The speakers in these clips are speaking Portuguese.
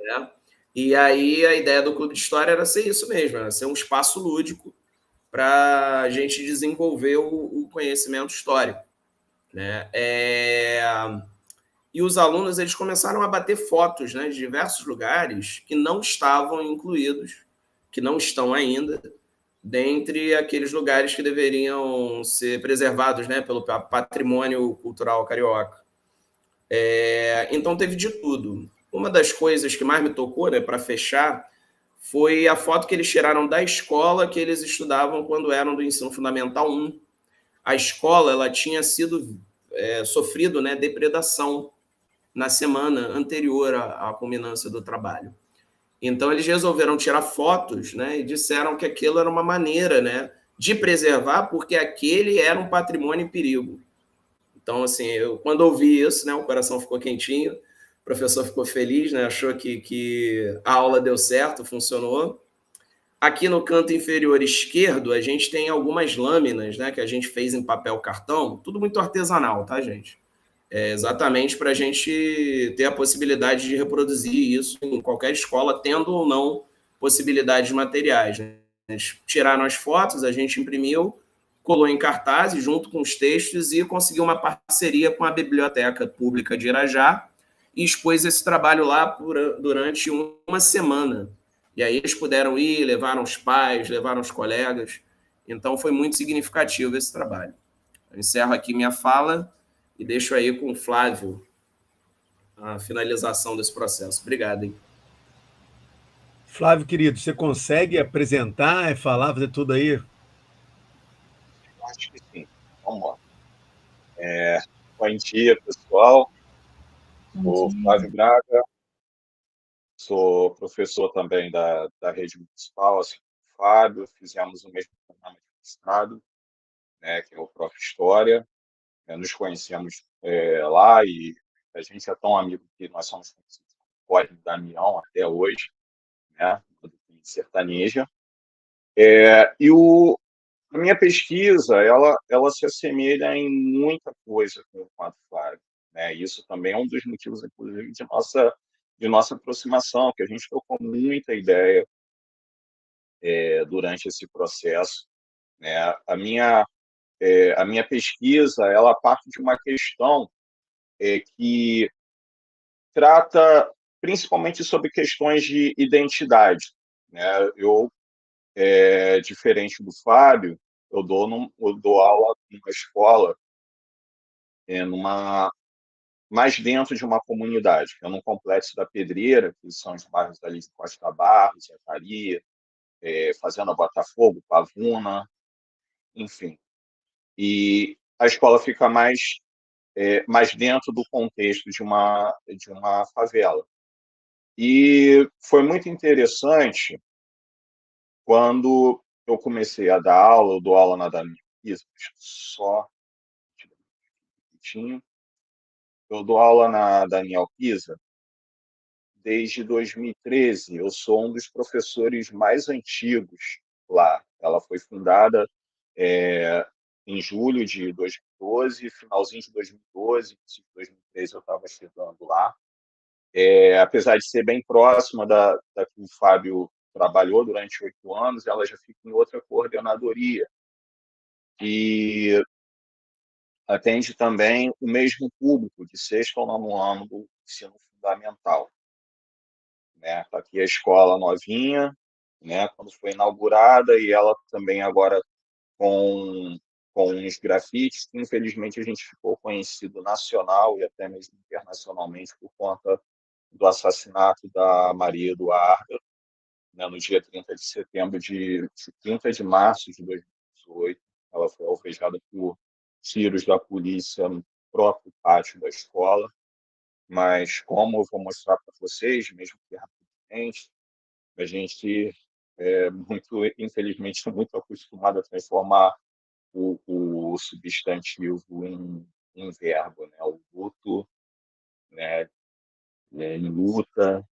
né? E aí a ideia do Clube de História era ser isso mesmo, era ser um espaço lúdico para a gente desenvolver o conhecimento histórico, né? E os alunos eles começaram a bater fotos, né, de diversos lugares que não estavam incluídos, que não estão ainda, dentre aqueles lugares que deveriam ser preservados, né, pelo patrimônio cultural carioca. Então teve de tudo. Uma das coisas que mais me tocou, né, para fechar, foi a foto que eles tiraram da escola que eles estudavam quando eram do ensino fundamental 1. A escola ela tinha sido sofrido, né, depredação na semana anterior à culminância do trabalho. Então eles resolveram tirar fotos, né, e disseram que aquilo era uma maneira, né, de preservar, porque aquele era um patrimônio em perigo. Então, assim, eu quando ouvi isso, né, o coração ficou quentinho, o professor ficou feliz, né, achou que a aula deu certo, funcionou. Aqui no canto inferior esquerdo, a gente tem algumas lâminas, né, que a gente fez em papel cartão, tudo muito artesanal, tá, gente? Exatamente para a gente ter a possibilidade de reproduzir isso em qualquer escola, tendo ou não possibilidades materiais, né? Tiraram as fotos, a gente imprimiu, colou em cartazes junto com os textos e conseguiu uma parceria com a Biblioteca Pública de Irajá e expôs esse trabalho lá durante uma semana. E aí eles puderam ir, levaram os pais, levaram os colegas. Então foi muito significativo esse trabalho. Eu encerro aqui minha fala e deixo aí com o Flávio a finalização desse processo. Obrigado, hein? Flávio, querido, você consegue apresentar, falar, fazer tudo aí? Acho que sim. Vamos lá. Bom dia, pessoal. Bom Sou dia. Flávio Braga, sou professor também da rede municipal, assim como o Fábio, fizemos o mesmo programa de mestrado, né, que é o Prof. História. Nos conhecemos lá e a gente é tão amigo que nós somos conhecidos como Código Damião até hoje, né, do sertaneja. A minha pesquisa, ela se assemelha em muita coisa com o quadro Fábio, né? Isso também é um dos motivos, inclusive, de nossa aproximação, que a gente trocou muita ideia durante esse processo, né? A minha pesquisa, ela parte de uma questão que trata principalmente sobre questões de identidade, né? Eu, diferente do Fábio, eu dou aula numa escola, mais dentro de uma comunidade, que é no Complexo da Pedreira, que são os bairros ali de Costa Barros, Jacaria, Fazenda Botafogo, Pavuna, enfim. E a escola fica mais dentro do contexto de uma favela. E foi muito interessante quando eu comecei a dar aula, eu dou aula na Daniel Pisa, só eu dou aula na Daniel Pisa desde 2013. Eu sou um dos professores mais antigos lá. Ela foi fundada em julho de 2012, finalzinho de 2012, início de 2013 eu estava estudando lá. Apesar de ser bem próxima da que o Fábio trabalhou durante 8 anos, ela já fica em outra coordenadoria. E atende também o mesmo público, de sexto ao nono ano do ensino fundamental. Né? Tá aqui a escola novinha, né? Quando foi inaugurada, e ela também agora com uns grafites, que infelizmente a gente ficou conhecido nacional e até mesmo internacionalmente por conta do assassinato da Maria Eduarda, né, no dia 30 de março de 2018. Ela foi alvejada por tiros da polícia no próprio pátio da escola. Mas, como eu vou mostrar para vocês, mesmo que rapidamente, a gente infelizmente, muito acostumado a transformar o substantivo em verbo, né? O luto, né? Em luta.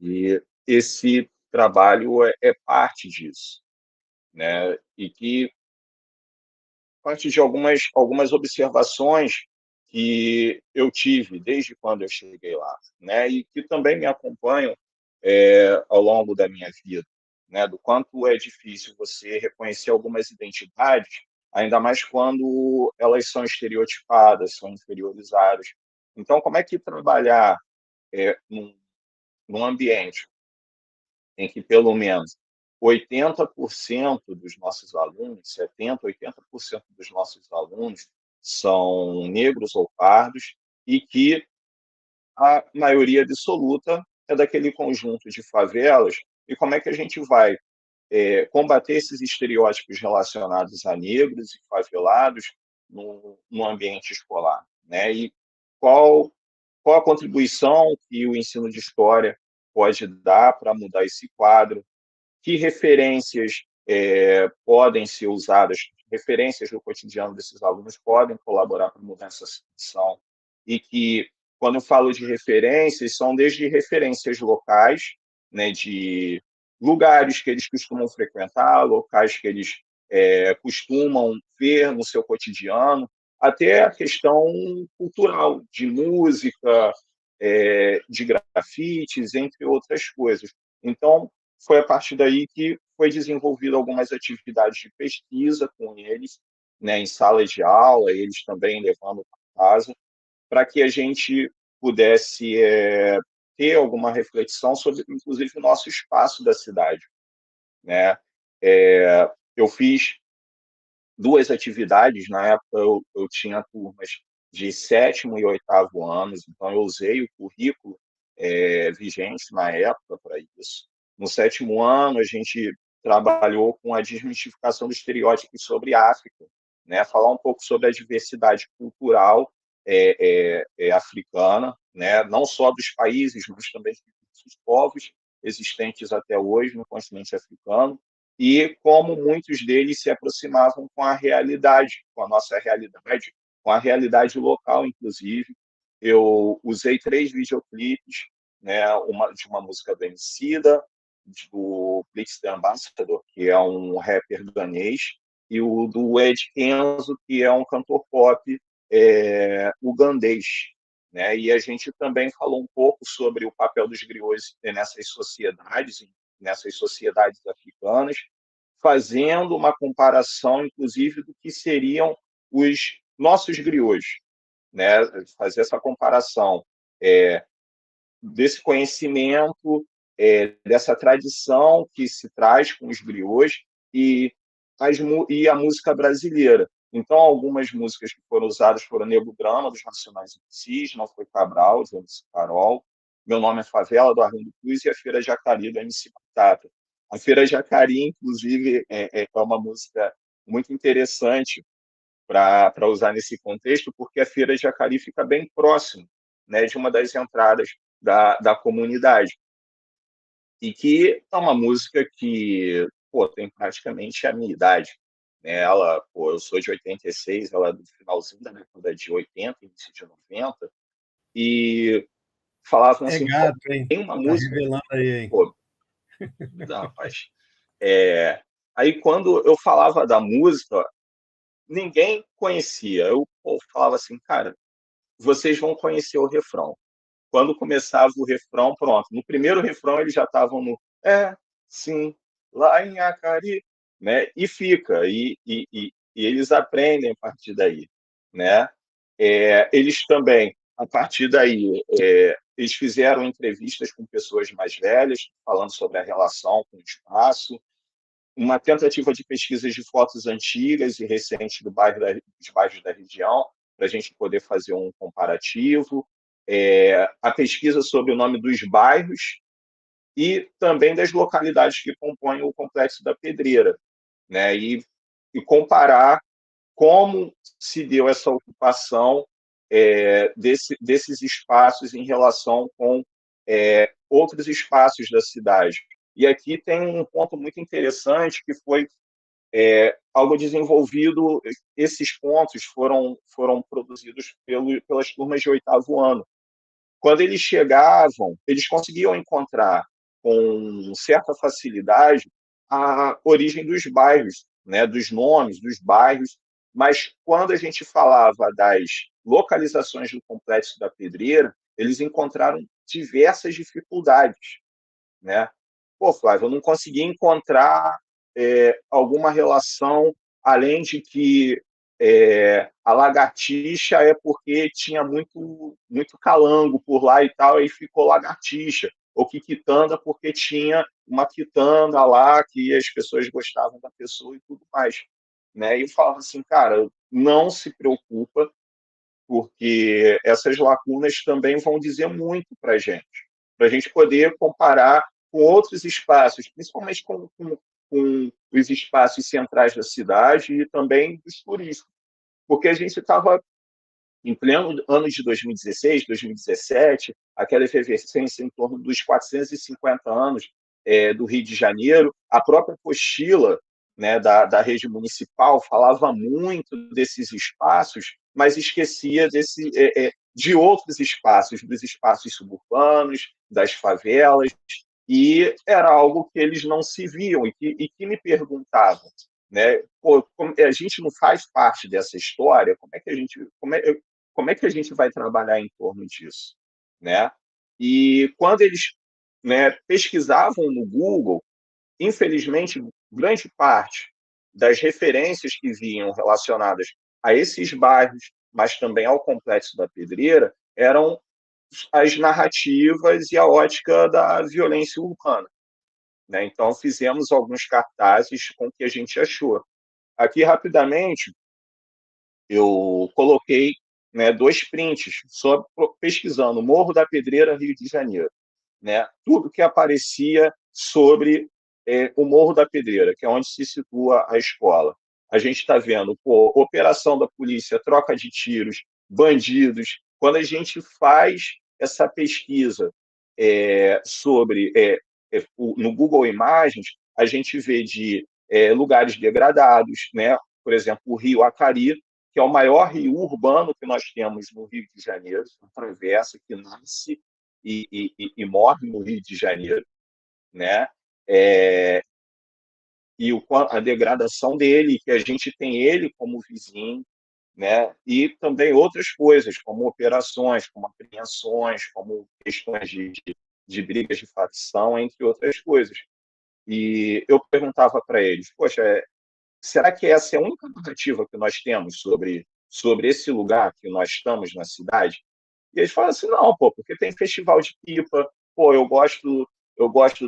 E esse trabalho é parte disso, né? E que parte de algumas observações que eu tive desde quando eu cheguei lá, né? E que também me acompanham ao longo da minha vida, né? Do quanto é difícil você reconhecer algumas identidades, ainda mais quando elas são estereotipadas, são inferiorizadas. Então, como é que trabalhar num ambiente em que pelo menos 80% dos nossos alunos, 70, 80% dos nossos alunos são negros ou pardos, e que a maioria absoluta é daquele conjunto de favelas, e como é que a gente vai combater esses estereótipos relacionados a negros e favelados no ambiente escolar, né? E qual, qual a contribuição que o ensino de história pode dar para mudar esse quadro, que referências podem ser usadas, referências do cotidiano desses alunos podem colaborar para mudar essa situação, e que, quando eu falo de referências, são desde referências locais, né, de lugares que eles costumam frequentar, locais que eles costumam ver no seu cotidiano, até a questão cultural, de música, de grafites, entre outras coisas. Então, foi a partir daí que foi desenvolvido algumas atividades de pesquisa com eles, né, em salas de aula, eles também levando para casa, para que a gente pudesse ter alguma reflexão sobre, inclusive, o nosso espaço da cidade, né? Eu fiz duas atividades. Na época eu tinha turmas de sétimo e oitavo anos, então eu usei o currículo vigente na época para isso. No sétimo ano, a gente trabalhou com a desmistificação dos estereótipos sobre a África, né? Falar um pouco sobre a diversidade cultural africana, né? Não só dos países, mas também dos povos existentes até hoje no continente africano, e como muitos deles se aproximavam com a realidade, com a nossa realidade, com a realidade local, inclusive. Eu usei 3 videoclipes, né, de uma música do Emicida, do Blitz the Ambassador, que é um rapper ganês, e o do Ed Kenzo, que é um cantor pop ugandês, né? E a gente também falou um pouco sobre o papel dos griots nessas sociedades africanas, fazendo uma comparação, inclusive, do que seriam os nossos griots, né? Fazer essa comparação desse conhecimento, dessa tradição que se traz com os griots e, e a música brasileira. Então, algumas músicas que foram usadas foram Negro Drama, dos Racionais MCs, Não Foi Cabral, do MC Carol, Meu Nome é Favela, do Arlindo Cruz, e A Feira Jacari, do MC Batata. A Feira Jacari, inclusive, é uma música muito interessante para usar nesse contexto, porque a Feira Jacari fica bem próximo, né, de uma das entradas da comunidade. E que é uma música que, pô, tem praticamente a minha idade. Né? Ela, pô, eu sou de 86, ela é do finalzinho da década de 80, início de 90, e falavam É assim, pô, gato, hein? tem uma Tá música, revelando aí, hein? pô, não, rapaz. Aí, quando eu falava da música, ninguém conhecia. Eu falava assim, cara, vocês vão conhecer o refrão. Quando começava o refrão, pronto. No primeiro refrão, eles já estavam no sim, lá em Acari, né? E fica, e eles aprendem a partir daí, né? Eles também, a partir daí, eles fizeram entrevistas com pessoas mais velhas, falando sobre a relação com o espaço, uma tentativa de pesquisa de fotos antigas e recentes dos bairros da região, para a gente poder fazer um comparativo, a pesquisa sobre o nome dos bairros e também das localidades que compõem o Complexo da Pedreira, né? E comparar como se deu essa ocupação desses espaços em relação com outros espaços da cidade. E aqui tem um ponto muito interessante, que foi algo desenvolvido. Esses pontos foram produzidos pelas turmas de oitavo ano. Quando eles chegavam, eles conseguiam encontrar com certa facilidade a origem dos bairros, né, dos nomes dos bairros, mas quando a gente falava das localizações do Complexo da Pedreira, eles encontraram diversas dificuldades, né? Pô, Flávio, eu não consegui encontrar alguma relação, além de que a lagartixa é porque tinha muito calango por lá e tal, aí ficou lagartixa. Ou que quitanda porque tinha uma quitanda lá que as pessoas gostavam da pessoa e tudo mais. Né? E eu falava assim, cara, não se preocupa, porque essas lacunas também vão dizer muito para a gente poder comparar com outros espaços, principalmente com os espaços centrais da cidade e também dos turísticos, porque a gente estava em pleno ano de 2016, 2017, aquela efervescência em torno dos 450 anos do Rio de Janeiro, a própria apostila, né, da rede municipal falava muito desses espaços, mas esquecia de outros espaços, dos espaços suburbanos, das favelas, e era algo que eles não se viam e que me perguntavam, né? Pô, a gente não faz parte dessa história, como é que a gente vai trabalhar em torno disso, né? E quando eles, né, pesquisavam no Google, infelizmente, grande parte das referências que vinham relacionadas a esses bairros, mas também ao Complexo da Pedreira, eram as narrativas e a ótica da violência urbana, né? Então, fizemos alguns cartazes com o que a gente achou. Aqui, rapidamente, eu coloquei, né, 2 prints sobre, pesquisando Morro da Pedreira, Rio de Janeiro. Né? Tudo que aparecia sobre o Morro da Pedreira, que é onde se situa a escola. A gente está vendo operação da polícia, troca de tiros, bandidos. Quando a gente faz essa pesquisa no Google Imagens, a gente vê de lugares degradados, né? Por exemplo, o Rio Acari, que é o maior rio urbano que nós temos no Rio de Janeiro, atravessa, que nasce e morre no Rio de Janeiro, né? E a degradação dele, que a gente tem ele como vizinho, né? E também outras coisas, como operações, como apreensões, como questões de brigas de facção, entre outras coisas. E eu perguntava para eles, poxa, será que essa é a única narrativa que nós temos sobre esse lugar que nós estamos na cidade? E eles falam assim, não, pô, porque tem festival de pipa, pô, eu gosto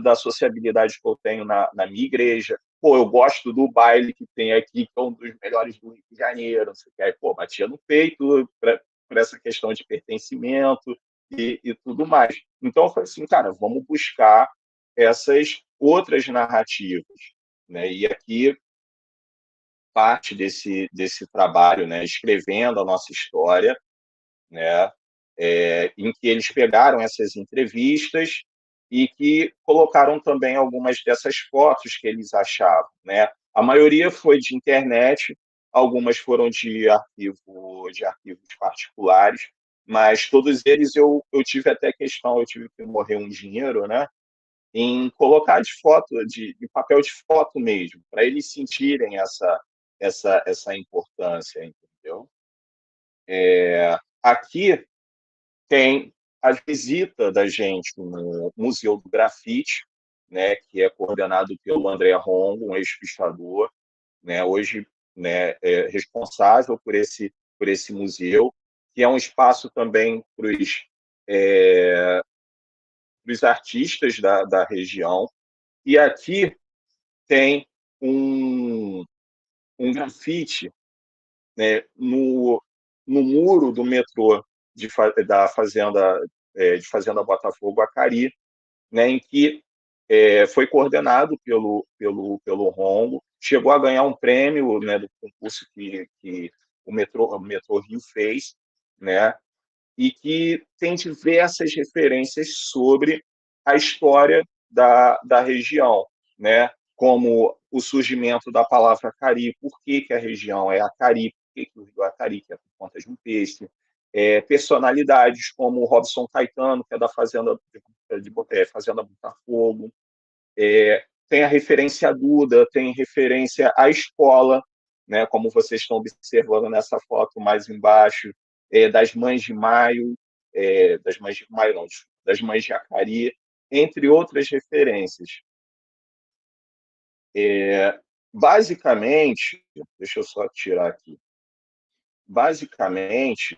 da sociabilidade que eu tenho na minha igreja, pô, eu gosto do baile que tem aqui, que é um dos melhores do Rio de Janeiro, não sei o que. Aí, pô, batia no peito por essa questão de pertencimento e tudo mais. Então, eu falei assim, cara, vamos buscar essas outras narrativas, né? E aqui, parte desse trabalho, né, escrevendo a nossa história, né, em que eles pegaram essas entrevistas e que colocaram também algumas dessas fotos que eles achavam, né? A maioria foi de internet, algumas foram de arquivos particulares, mas todos eles eu tive até questão, eu tive que morrer um dinheiro, né? Em colocar de papel de foto mesmo, para eles sentirem essa importância, entendeu? Aqui tem a visita da gente no Museu do Grafite, né, que é coordenado pelo André Rongo, um ex-pichador, né, hoje, né, responsável por esse museu, que é um espaço também para os artistas da região. E aqui tem um, um grafite, né, no muro do metrô da de Fazenda Botafogo Acari, né, em que foi coordenado pelo Rongo, chegou a ganhar um prêmio, né, do concurso que o Metrô Rio fez, né, e que tem diversas referências sobre a história da região, né, como o surgimento da palavra Acari, por que a região é Acari, por que o rio é Acari, que é por conta de um peixe, personalidades como o Robson Caetano, que é da Fazenda Botafogo, tem a referência a Duda, tem referência à escola, né, como vocês estão observando nessa foto mais embaixo, das Mães de Maio, das Mães de Maio não, das Mães de Acari, entre outras referências. Basicamente, deixa eu só tirar aqui, basicamente,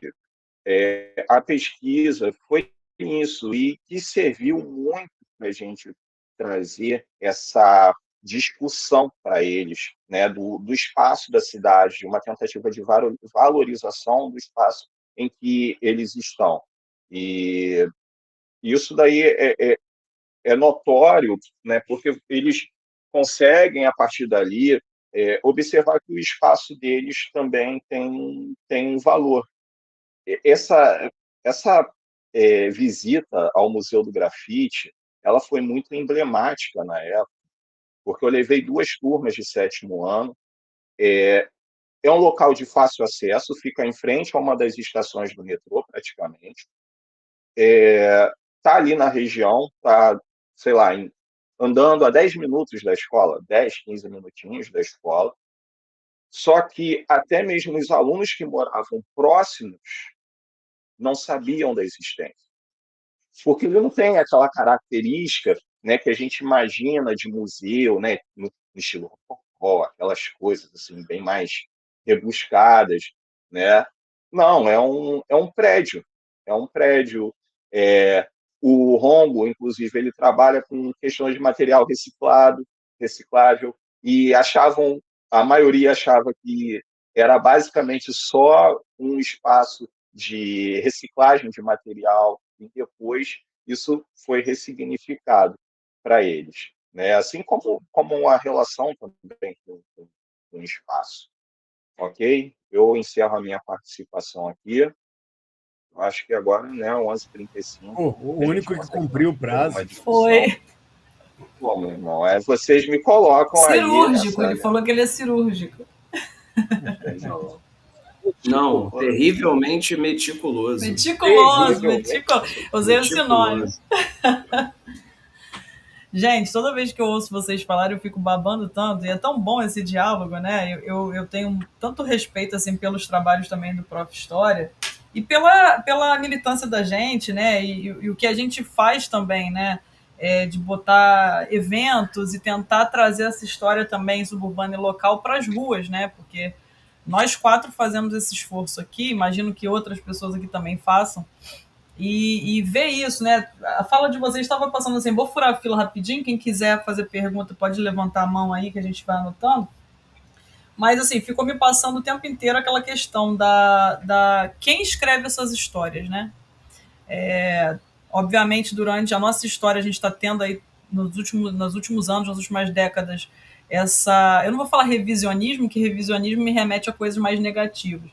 a pesquisa foi isso, e que serviu muito para a gente trazer essa discussão para eles, né, do espaço da cidade, uma tentativa de valorização do espaço em que eles estão. E isso daí é notório, né, porque eles conseguem, a partir dali, observar que o espaço deles também tem um valor. Essa visita ao Museu do Grafite, ela foi muito emblemática na época, porque eu levei 2 turmas de 7º ano. É um local de fácil acesso, fica em frente a uma das estações do metrô, praticamente. Está ali na região, está, sei lá, andando a 10 minutos da escola, 10, 15 minutinhos da escola. Só que até mesmo os alunos que moravam próximos não sabiam da existência, porque ele não tem aquela característica, né, que a gente imagina de museu, né, no estilo rococó, aquelas coisas assim bem mais rebuscadas, né? Não, é um prédio, é um prédio. O Rombo, inclusive, ele trabalha com questões de material reciclável, e a maioria achava que era basicamente só um espaço de reciclagem de material, e depois isso foi ressignificado para eles, né? Assim como uma relação também com o espaço. Ok? Eu encerro a minha participação aqui. Acho que agora, né, 11h35. O único que cumpriu o prazo. Foi. Pô, meu irmão, vocês me colocam cirúrgico, ele falou que ele é cirúrgico. Não, terrivelmente meticuloso. Meticuloso. Usei o sinônimo. Gente, toda vez que eu ouço vocês falarem, eu fico babando tanto, e é tão bom esse diálogo, né? Eu tenho tanto respeito, assim, pelos trabalhos também do Prof. História, e pela militância da gente, né? E o que a gente faz também, né? De botar eventos e tentar trazer essa história também suburbana e local para as ruas, né? Porque nós 4 fazemos esse esforço aqui, imagino que outras pessoas aqui também façam, e ver isso, né? A fala de vocês estava passando assim, vou furar a fila rapidinho, quem quiser fazer pergunta pode levantar a mão aí que a gente vai anotando. Mas assim, ficou me passando o tempo inteiro aquela questão da quem escreve essas histórias, né? Obviamente, durante a nossa história, a gente está tendo aí, nos últimos anos, nas últimas décadas, eu não vou falar revisionismo, que revisionismo me remete a coisas mais negativas.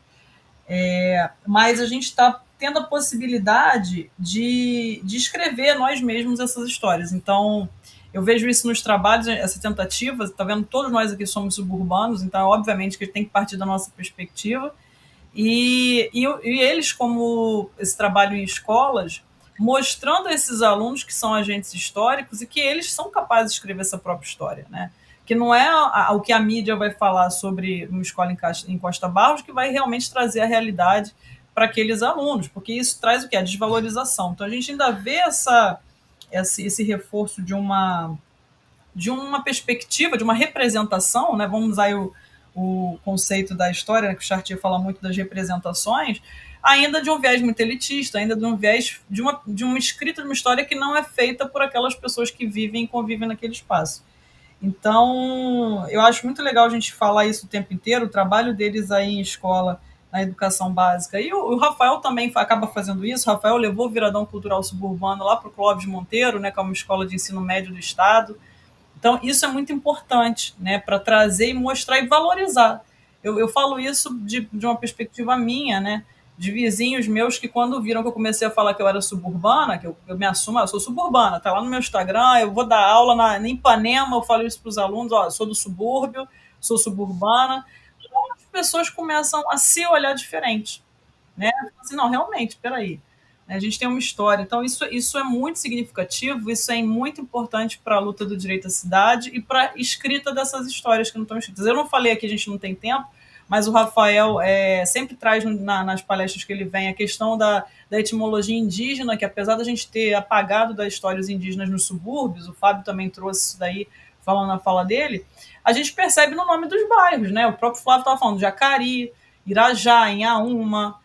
Mas a gente está tendo a possibilidade de escrever nós mesmos essas histórias. Então, eu vejo isso nos trabalhos, essa tentativa, tá vendo? Todos nós aqui somos suburbanos, então, obviamente, que tem que partir da nossa perspectiva. E eles, como esse trabalho em escolas, mostrando a esses alunos que são agentes históricos e que eles são capazes de escrever essa própria história, né? Que não é o que a mídia vai falar sobre uma escola em Costa Barros que vai realmente trazer a realidade para aqueles alunos, porque isso traz o quê? A desvalorização. Então, a gente ainda vê esse reforço de uma perspectiva, de uma representação, né? Vamos usar o conceito da história, né, que o Chartier fala muito das representações, ainda de um viés muito elitista, ainda de um viés de uma escrita de uma história que não é feita por aquelas pessoas que vivem e convivem naquele espaço. Então, eu acho muito legal a gente falar isso o tempo inteiro, o trabalho deles aí em escola, na educação básica. E o Rafael também acaba fazendo isso. O Rafael levou o Viradão Cultural Suburbano lá para o Clóvis Monteiro, né, que é uma escola de ensino médio do Estado. Então, isso é muito importante, né, para trazer e mostrar e valorizar. Eu falo isso de uma perspectiva minha, né, de vizinhos meus que, quando viram que eu comecei a falar que eu era suburbana, que eu me assumo, eu sou suburbana, tá lá no meu Instagram, eu vou dar aula em Ipanema, eu falo isso para os alunos, ó, sou do subúrbio, sou suburbana. Então, as pessoas começam a se olhar diferente, né? Assim, não, realmente, peraí, a gente tem uma história. Então, isso é muito significativo, isso é muito importante para a luta do direito à cidade e para a escrita dessas histórias que não estão escritas. Eu não falei aqui, a gente não tem tempo, mas o Rafael sempre traz nas palestras que ele vem a questão da etimologia indígena, que apesar da gente ter apagado das histórias indígenas nos subúrbios, o Fábio também trouxe isso daí, falando na fala dele, a gente percebe no nome dos bairros, né? O próprio Flávio estava falando Jacari, Irajá, Inhaúma,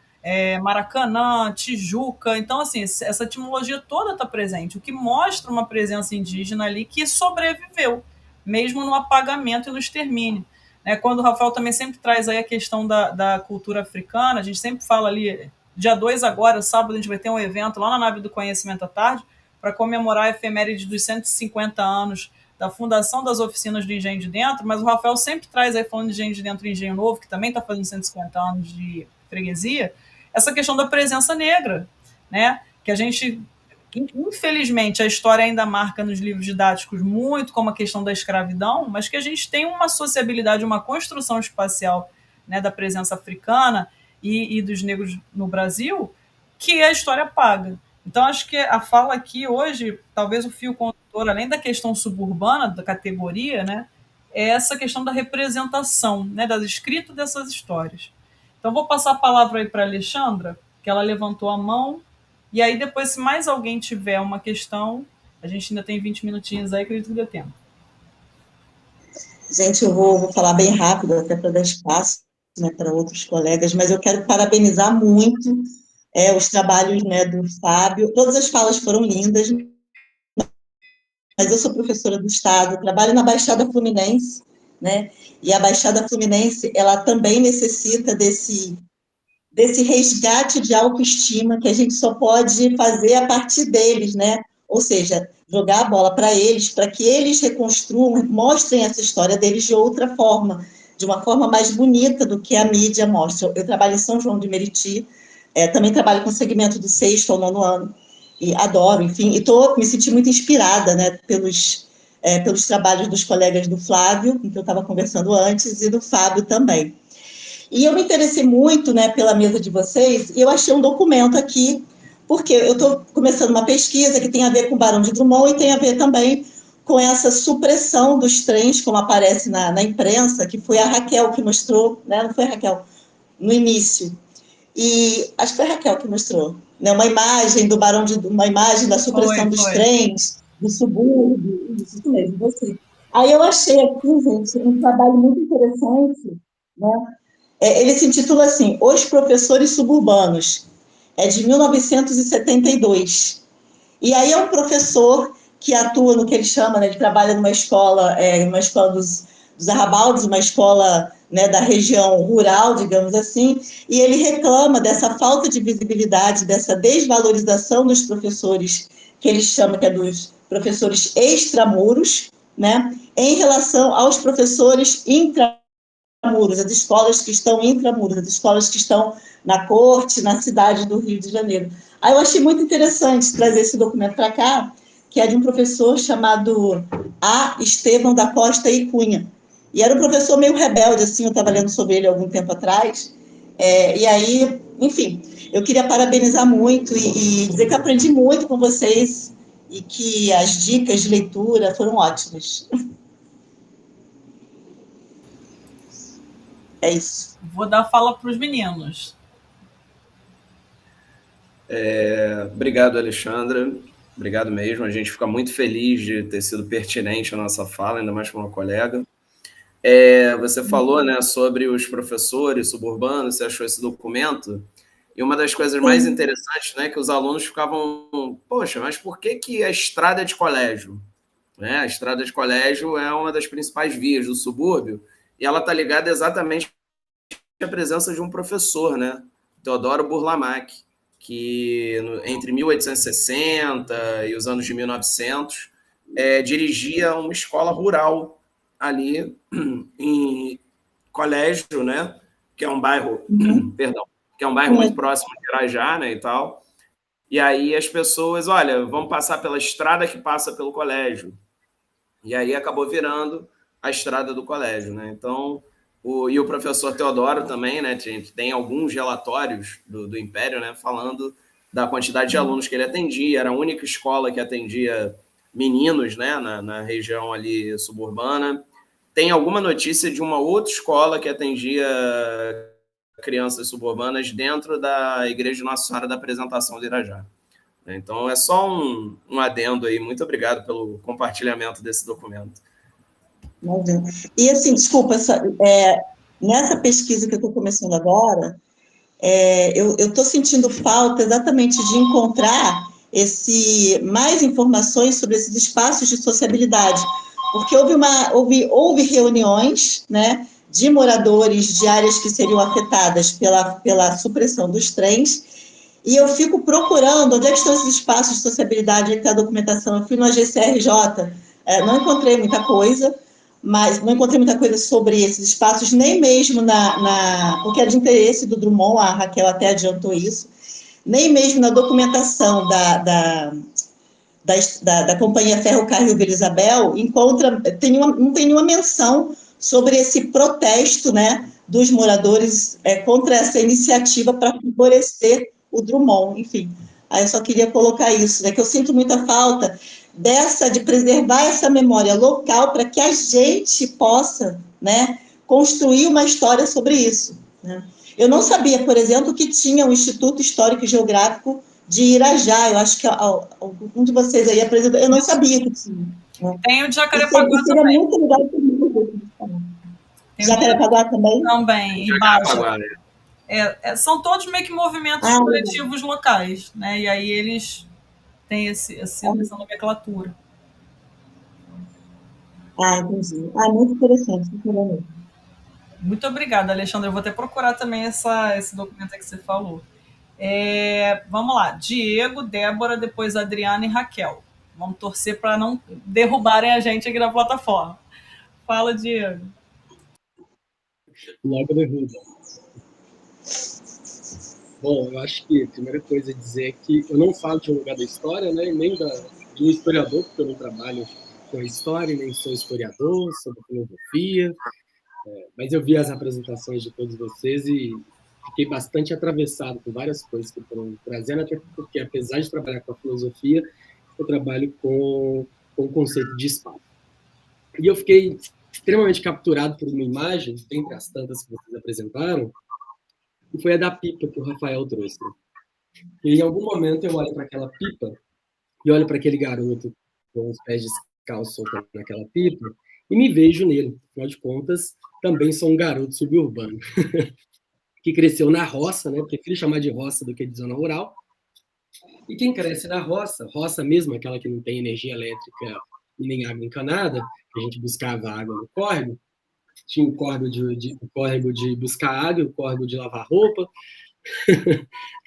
Maracanã, Tijuca. Então, assim, essa etimologia toda está presente, o que mostra uma presença indígena ali que sobreviveu, mesmo no apagamento e no extermínio. Quando o Rafael também sempre traz aí a questão da cultura africana, a gente sempre fala ali, dia 2 agora, sábado, a gente vai ter um evento lá na Nave do Conhecimento à tarde, para comemorar a efeméride dos 150 anos da fundação das oficinas do Engenho de Dentro, mas o Rafael sempre traz aí, falando de Engenho de Dentro e Engenho Novo, que também está fazendo 150 anos de freguesia, essa questão da presença negra, né? Que a gente, infelizmente, a história ainda marca nos livros didáticos muito como a questão da escravidão, mas que a gente tem uma sociabilidade, uma construção espacial, né, da presença africana e dos negros no Brasil, que a história apaga. Então, acho que a fala aqui hoje, talvez o fio condutor, além da questão suburbana, da categoria, né, é essa questão da representação, né, das escritas dessas histórias. Então, vou passar a palavra aí para a Alexandra, que ela levantou a mão, e aí depois, se mais alguém tiver uma questão, a gente ainda tem 20 minutinhos aí, acredito que dê tempo. Gente, eu vou falar bem rápido, até para dar espaço, né, para outros colegas, mas eu quero parabenizar muito os trabalhos, né, do Fábio. Todas as falas foram lindas, mas eu sou professora do Estado, trabalho na Baixada Fluminense, né, e a Baixada Fluminense, ela também necessita desse resgate de autoestima que a gente só pode fazer a partir deles, né, ou seja, jogar a bola para eles, para que eles reconstruam, mostrem essa história deles de outra forma, de uma forma mais bonita do que a mídia mostra. Eu trabalho em São João de Meriti, também trabalho com segmento do 6º ao 9º ano, e adoro, enfim, e me senti muito inspirada, né, pelos trabalhos dos colegas do Flávio, com que eu estava conversando antes, e do Fábio também. E eu me interessei muito, né, pela mesa de vocês, e eu achei um documento aqui, porque eu estou começando uma pesquisa que tem a ver com o Barão de Drummond e tem a ver também com essa supressão dos trens, como aparece na imprensa, que foi a Raquel que mostrou, né, não foi a Raquel, no início. E acho que foi a Raquel que mostrou, né, uma imagem do Barão de uma imagem da supressão dos trens, do subúrbio, isso mesmo, você. Aí eu achei aqui, gente, um trabalho muito interessante, né? Ele se intitula assim, Os Professores Suburbanos, é de 1972. E aí é um professor que atua no que ele chama, né, ele trabalha numa escola dos arrabaldes, uma escola, né, da região rural, digamos assim, e ele reclama dessa falta de visibilidade, dessa desvalorização dos professores, que ele chama que é dos professores extramuros, né, em relação aos professores intramuros, as escolas que estão intramuros, as escolas que estão na corte, na cidade do Rio de Janeiro. Aí eu achei muito interessante trazer esse documento para cá, que é de um professor chamado A. Estevão da Costa e Cunha. E era um professor meio rebelde, assim, eu estava lendo sobre ele há algum tempo atrás. E aí, enfim, eu queria parabenizar muito e dizer que aprendi muito com vocês e que as dicas de leitura foram ótimas. É isso. Vou dar a fala para os meninos. Obrigado, Alexandra. Obrigado mesmo. A gente fica muito feliz de ter sido pertinente a nossa fala, ainda mais para uma colega. Você falou, né, sobre os professores suburbanos, você achou esse documento, e uma das coisas mais interessantes, né, que os alunos ficavam, poxa, mas por que a estrada é de colégio? Né? A estrada de colégio é uma das principais vias do subúrbio, e ela está ligada exatamente à presença de um professor, né, Teodoro Burlamac, que entre 1860 e os anos de 1900 dirigia uma escola rural ali em Colégio, né, que é um bairro, que é um bairro muito próximo de Irajá, né, e tal. E aí as pessoas, olha, vamos passar pela estrada que passa pelo colégio. E aí acabou virando a estrada do colégio, né? Então, o professor Teodoro também, né, tem alguns relatórios do Império, né, falando da quantidade de alunos que ele atendia. Era a única escola que atendia meninos, né, na região ali suburbana. tem alguma notícia de uma outra escola que atendia crianças suburbanas dentro da Igreja Nossa Senhora da Apresentação de Irajá. Então, é só um adendo aí. Muito obrigado pelo compartilhamento desse documento. E, assim, desculpa, nessa pesquisa que eu estou começando agora, eu estou sentindo falta exatamente de encontrar mais informações sobre esses espaços de sociabilidade, porque houve reuniões, né, de moradores de áreas que seriam afetadas pela supressão dos trens, e eu fico procurando onde é que estão esses espaços de sociabilidade, onde é que está a documentação. Eu fui no AGCRJ, não encontrei muita coisa, mas não encontrei muita coisa sobre esses espaços, nem mesmo porque é de interesse do Drummond, a Raquel até adiantou isso, nem mesmo na documentação da Companhia Ferrocarril Vila Isabel, não tem nenhuma menção sobre esse protesto, né, dos moradores contra essa iniciativa para favorecer o Drummond, enfim. Aí eu só queria colocar isso, né, que eu sinto muita falta de preservar essa memória local para que a gente possa, né, construir uma história sobre isso, né. Eu não sabia, por exemplo, que tinha um Instituto Histórico e Geográfico de Irajá. Eu acho que um de vocês aí apresentou. Eu não sabia que tinha. Né? Tem o de Jacarepaguá também. Muito legal. Jacarepaguá também? Também, embaixo. São todos meio que movimentos coletivos locais, né? E aí eles têm essa nomenclatura. Entendi. Muito interessante. Muito obrigada, Alexandre. Eu vou até procurar também esse documento que você falou. Vamos lá. Diego, Débora, depois Adriana e Raquel. Vamos torcer para não derrubarem a gente aqui na plataforma. Fala, Diego. Logo derruba. Bom, eu acho que a primeira coisa a dizer é que eu não falo de um lugar da história, né, nem de um historiador, porque eu não trabalho com história, nem sou historiador, sou da filosofia, mas eu vi as apresentações de todos vocês e fiquei bastante atravessado por várias coisas que foram trazendo, até porque, apesar de trabalhar com a filosofia, eu trabalho com o conceito de espaço. E eu fiquei extremamente capturado por uma imagem, dentre as tantas que vocês apresentaram, que foi a da pipa que o Rafael trouxe. E em algum momento eu olho para aquela pipa e olho para aquele garoto com os pés descalços soltando naquela pipa e me vejo nele. Afinal de contas, também sou um garoto suburbano que cresceu na roça, né? Porque prefiro chamar de roça do que de zona rural. E quem cresce na roça, roça mesmo, aquela que não tem energia elétrica e nem água encanada, que a gente buscava água no córrego, tinha o córrego de buscar água, o córrego de lavar roupa,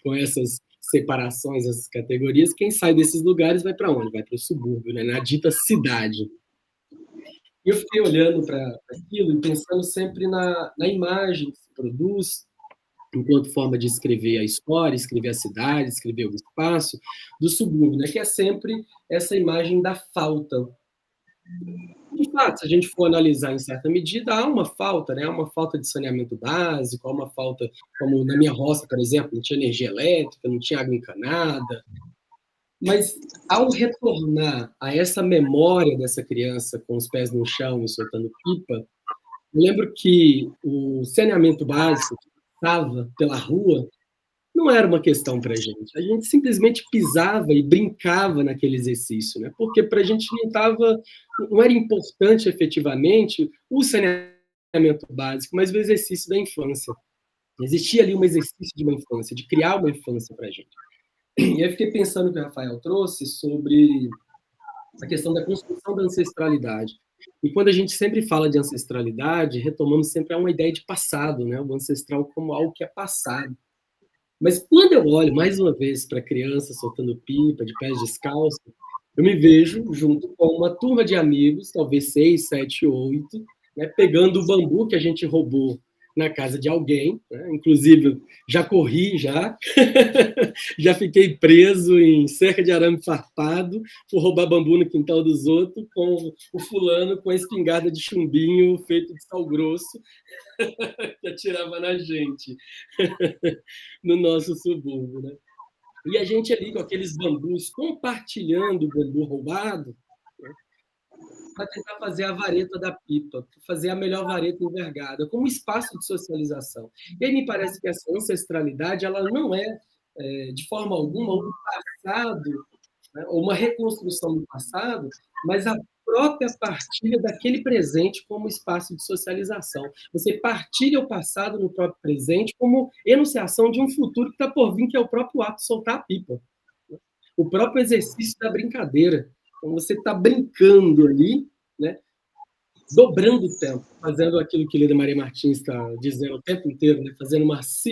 com essas separações, essas categorias. Quem sai desses lugares vai para onde? Vai para o subúrbio, né? Na dita cidade. E eu fiquei olhando para aquilo e pensando sempre na imagem que se produz enquanto forma de escrever a história, escrever a cidade, escrever o espaço do subúrbio, né? Que é sempre essa imagem da falta. De fato, se a gente for analisar em certa medida, há uma falta, né? Há uma falta de saneamento básico, há uma falta, como na minha roça, por exemplo, não tinha energia elétrica, não tinha água encanada. Mas, ao retornar a essa memória dessa criança com os pés no chão e soltando pipa, eu lembro que o saneamento básico que passava pela rua não era uma questão para a gente. A gente simplesmente pisava e brincava naquele exercício, né? Porque para a gente não era importante efetivamente o saneamento básico, mas o exercício da infância. Existia ali um exercício de uma infância, de criar uma infância para a gente. E aí fiquei pensando no que o Rafael trouxe sobre a questão da construção da ancestralidade. E quando a gente sempre fala de ancestralidade, retomamos sempre a uma ideia de passado, né? O ancestral como algo que é passado. Mas quando eu olho, mais uma vez, para crianças soltando pipa, de pés descalços, eu me vejo junto com uma turma de amigos, talvez 6, 7, 8, né, pegando o bambu que a gente roubou na casa de alguém, né? Inclusive, já corri, já fiquei preso em cerca de arame farpado por roubar bambu no quintal dos outros, com o fulano com a espingarda de chumbinho feito de sal grosso, que atirava na gente, no nosso subúrbio, né? E a gente ali com aqueles bambus, compartilhando o bambu roubado, né? para tentar fazer a vareta da pipa, fazer a melhor vareta envergada, como espaço de socialização. E aí me parece que essa ancestralidade ela não é, de forma alguma, um passado, né, ou uma reconstrução do passado, mas a própria partilha daquele presente como espaço de socialização. Você partilha o passado no próprio presente como enunciação de um futuro que está por vir, que é o próprio ato de soltar a pipa. O próprio exercício da brincadeira. Então, você está brincando ali, né, dobrando o tempo, fazendo aquilo que Leda Maria Martins está dizendo o tempo inteiro, né, fazendo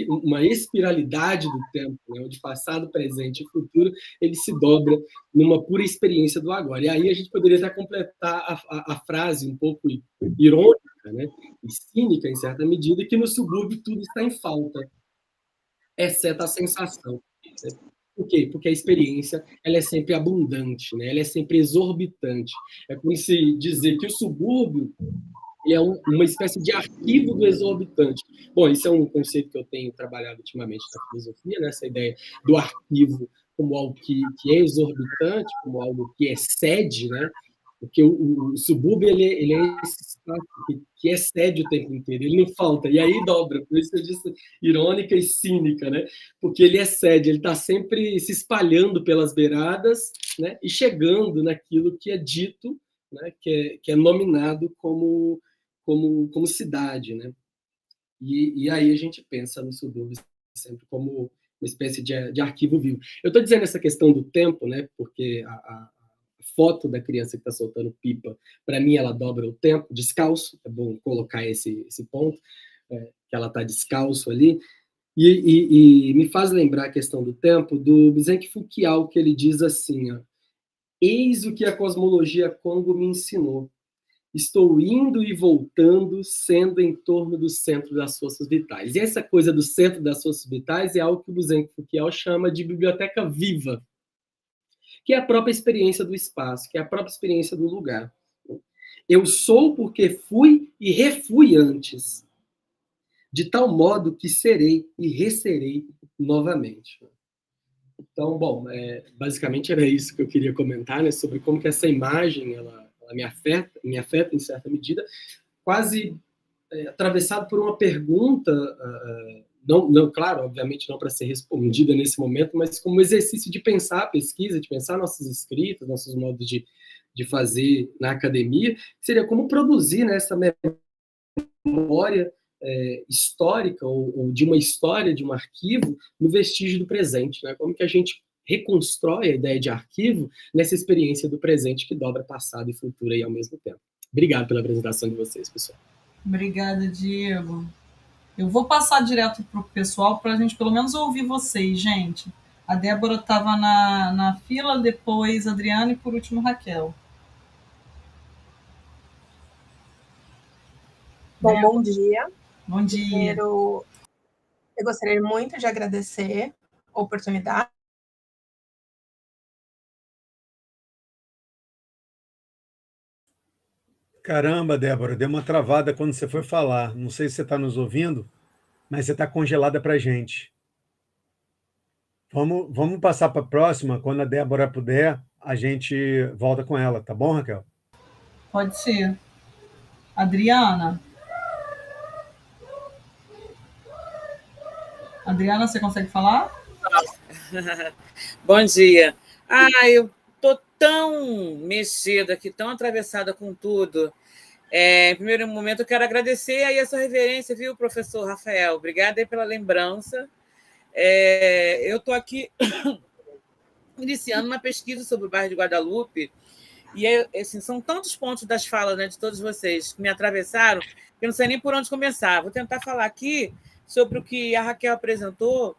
uma espiralidade do tempo, né, onde passado, presente e futuro, ele se dobra numa pura experiência do agora. E aí a gente poderia até completar a frase um pouco irônica, né, e cínica, em certa medida, que no subúrbio tudo está em falta, exceto a sensação. Né? Por quê? Porque a experiência ela é sempre abundante, né? Ela é sempre exorbitante. É como se dizer que o subúrbio é uma espécie de arquivo do exorbitante. Bom, isso é um conceito que eu tenho trabalhado ultimamente na filosofia, né? Essa ideia do arquivo como algo que é exorbitante, como algo que excede, né? Porque o subúrbio ele é esse espaço que excede o tempo inteiro, ele não falta, e aí dobra, por isso eu disse irônica e cínica, né? Porque ele excede, ele está sempre se espalhando pelas beiradas, né? E chegando naquilo que é dito, né? Que é nominado como cidade, né? E aí a gente pensa no subúrbio sempre como uma espécie de arquivo vivo. Eu estou dizendo essa questão do tempo, né? Porque a foto da criança que está soltando pipa, para mim, ela dobra o tempo, descalço, é bom colocar esse ponto, que ela está descalço ali, e me faz lembrar a questão do tempo do Bizanque Fouquial, que ele diz assim, ó, eis o que a cosmologia Congo me ensinou, estou indo e voltando, sendo em torno do centro das forças vitais. E essa coisa do centro das forças vitais é algo que o Bizanque Fouquial chama de biblioteca viva, que é a própria experiência do espaço, que é a própria experiência do lugar. Eu sou porque fui e refui antes, de tal modo que serei e reserei novamente. Então, bom, basicamente era isso que eu queria comentar, né, sobre como que essa imagem ela me afeta em certa medida, quase atravessado por uma pergunta, não, claro, obviamente não para ser respondida nesse momento, mas como exercício de pensar a pesquisa, de pensar nossas escritas, nossos modos de fazer na academia, seria como produzir, né, essa memória histórica ou de uma história, de um arquivo, no vestígio do presente, né? Como que a gente reconstrói a ideia de arquivo nessa experiência do presente que dobra passado e futuro aí ao mesmo tempo. Obrigado pela apresentação de vocês, pessoal. Obrigada, Diego. Eu vou passar direto para o pessoal para a gente pelo menos ouvir vocês, gente. A Débora estava na fila, depois a Adriana e por último Raquel. Bom dia. Bom dia. Primeiro, eu gostaria muito de agradecer a oportunidade. Caramba, Débora, deu uma travada quando você foi falar. Não sei se você está nos ouvindo, mas você está congelada para a gente. Vamos passar para a próxima. Quando a Débora puder, a gente volta com ela, tá bom, Raquel? Pode ser. Adriana? Adriana, você consegue falar? Bom dia. Eu tô tão mexida aqui, tão atravessada com tudo. Em primeiro momento, eu quero agradecer aí a sua reverência, viu, professor Rafael? Obrigada aí pela lembrança. Eu estou aqui iniciando uma pesquisa sobre o bairro de Guadalupe, e assim, são tantos pontos das falas, né, de todos vocês que me atravessaram, que eu não sei nem por onde começar. Vou tentar falar aqui sobre o que a Raquel apresentou,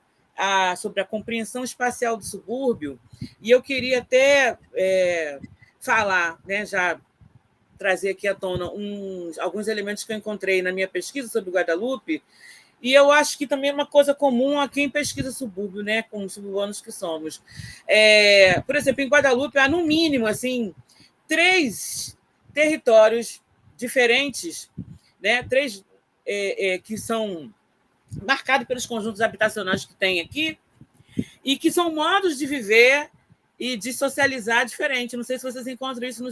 sobre a compreensão espacial do subúrbio, e eu queria até falar, né, já trazer aqui à tona alguns elementos que eu encontrei na minha pesquisa sobre Guadalupe, e eu acho que também é uma coisa comum a quem pesquisa subúrbio, né, como suburbanos que somos. Por exemplo, em Guadalupe há, no mínimo, assim, 3 territórios diferentes, né, 3 que são marcados pelos conjuntos habitacionais que tem aqui, e que são modos de viver e de socializar diferente. Não sei se vocês encontram isso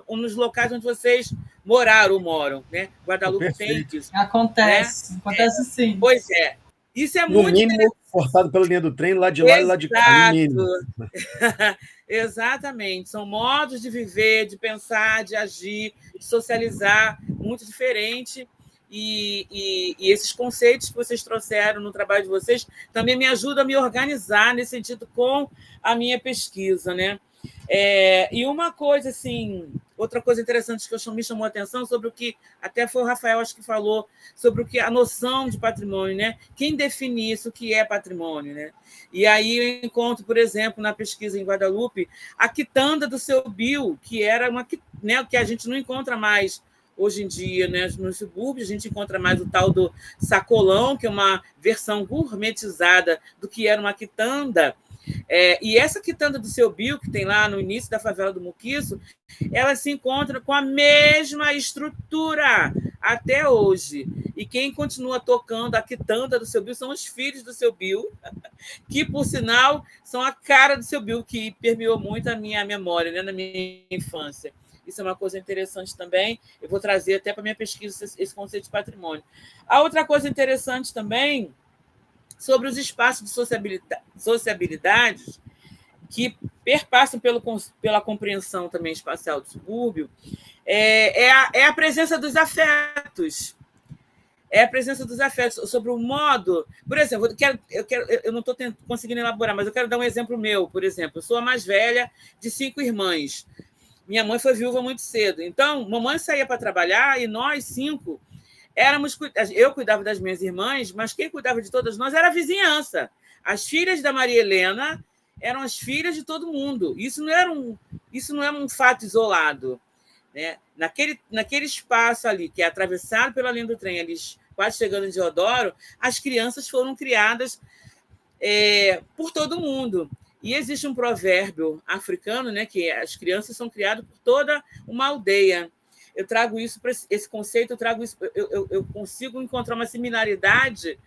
nos locais onde vocês moraram ou moram, né? Guadalupe tem isso. Acontece, né? Acontece sim. Pois é. Isso é no muito mínimo, cortado pela linha do trem, lá de lá e lá de cá, no mínimo. Exatamente. São modos de viver, de pensar, de agir, de socializar, muito diferente. E esses conceitos que vocês trouxeram no trabalho de vocês também me ajudam a me organizar nesse sentido com a minha pesquisa, né? E uma coisa, assim, outra coisa interessante que me chamou a atenção sobre o que, até foi o Rafael, acho que falou, sobre o que a noção de patrimônio, né? Quem define isso, o que é patrimônio, né? E aí eu encontro, por exemplo, na pesquisa em Guadalupe, a quitanda do Seu Bill, que era uma, né, que a gente não encontra mais hoje em dia, né, nos subúrbios, a gente encontra mais o tal do sacolão, que é uma versão gourmetizada do que era uma quitanda. E essa quitanda do Seu Bill, que tem lá no início da favela do Muquiço, ela se encontra com a mesma estrutura até hoje. E quem continua tocando a quitanda do Seu Bill são os filhos do Seu Bill, que, por sinal, são a cara do Seu Bill, que permeou muito a minha memória, né, na minha infância. Isso é uma coisa interessante também. Eu vou trazer até para a minha pesquisa esse conceito de patrimônio. A outra coisa interessante também, sobre os espaços de sociabilidade que perpassam pela compreensão também espacial do subúrbio, é a presença dos afetos. É a presença dos afetos, sobre o modo... Por exemplo, eu não estou conseguindo elaborar, mas eu quero dar um exemplo meu, por exemplo. Eu sou a mais velha de 5 irmãs. Minha mãe foi viúva muito cedo. Então, mamãe saía para trabalhar e nós 5 eu cuidava das minhas irmãs, mas quem cuidava de todas nós era a vizinhança. As filhas da Maria Helena eram as filhas de todo mundo. Isso não é um fato isolado, né? Naquele espaço ali, que é atravessado pela linha do trem, ali, quase chegando em Deodoro, as crianças foram criadas por todo mundo. E existe um provérbio africano, né, que as crianças são criadas por toda uma aldeia. Eu trago isso para esse conceito, eu consigo encontrar uma similaridade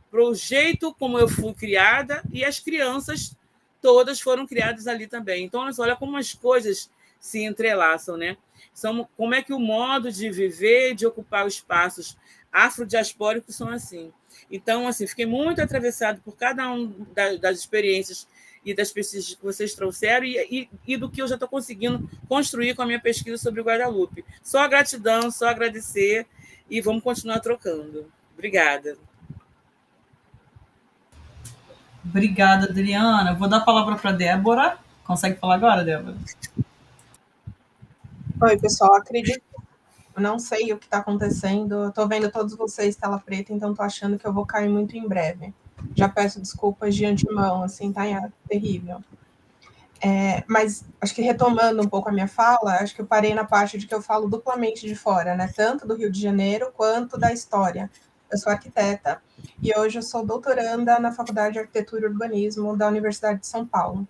para o jeito como eu fui criada e as crianças todas foram criadas ali também. Então, olha como as coisas se entrelaçam, né? Como é que o modo de viver, de ocupar os espaços afrodiaspóricos são assim. Então, assim, fiquei muito atravessado por cada uma das experiências e das pesquisas que vocês trouxeram e do que eu já estou conseguindo construir com a minha pesquisa sobre o Guadalupe. Só gratidão, só agradecer e vamos continuar trocando. Obrigada. Obrigada, Adriana. Vou dar a palavra para a Débora. Consegue falar agora, Débora? Oi, pessoal. Acredito. Eu não sei o que está acontecendo. Estou vendo todos vocês tela preta, então estou achando que eu vou cair muito em breve. Já peço desculpas de antemão, assim, tá terrível. Mas acho que retomando um pouco a minha fala, acho que eu parei na parte de que eu falo duplamente de fora, né? Tanto do Rio de Janeiro quanto da história. Eu sou arquiteta e hoje eu sou doutoranda na Faculdade de Arquitetura e Urbanismo da Universidade de São Paulo.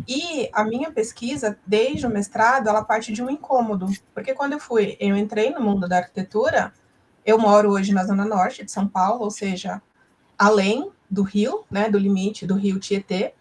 E a minha pesquisa, desde o mestrado, ela parte de um incômodo, porque quando eu entrei no mundo da arquitetura, eu moro hoje na Zona Norte de São Paulo, ou seja, além do rio, né, do limite do rio Tietê,